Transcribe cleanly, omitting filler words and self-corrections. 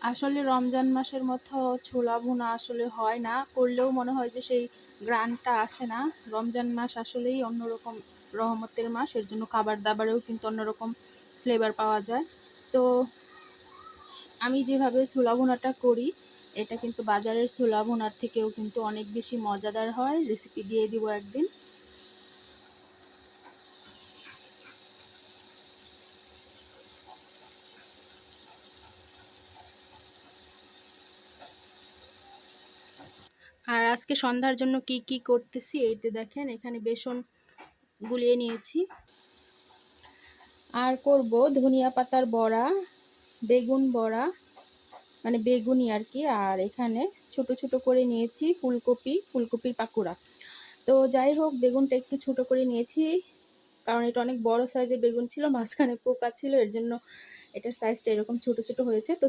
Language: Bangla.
আসলে রমজান মাসের মতো ছোলা ভুনা আসলে হয় না, করলেও মনে হয় যে সেই গ্রানটা আসে না। রমজান মাস আসলেই অন্যরকম রহমতের মাস, এর জন্য খাবার দাবারেও কিন্তু অন্যরকম ফ্লেভার পাওয়া যায়। তো আমি যেভাবে ছোলা ভুনাটা করি, এটা কিন্তু বাজারের ছোলা ভুনার থেকেও কিন্তু অনেক বেশি মজাদার হয়। রেসিপি দিয়ে দিব একদিন। আর আজকে সন্ধ্যার জন্য কি কি করতেছি এইতে দেখেন, এখানে বেসন গুলিয়ে নিয়েছি। আর করব ধনিয়া পাতার বড়া, বেগুন বড়া, মানে বেগুনি আর কি। আর এখানে ছোট ছোট করে নিয়েছি ফুলকপি, ফুলকপির পাকোড়া। তো যাই হোক, বেগুনটা একটু ছোট করে নিয়েছি, কারণ এটা অনেক বড় সাইজের বেগুন ছিল, মাঝখানে পোকা ছিল, এর জন্য এটার সাইজটা এরকম ছোট ছোট হয়েছে। তো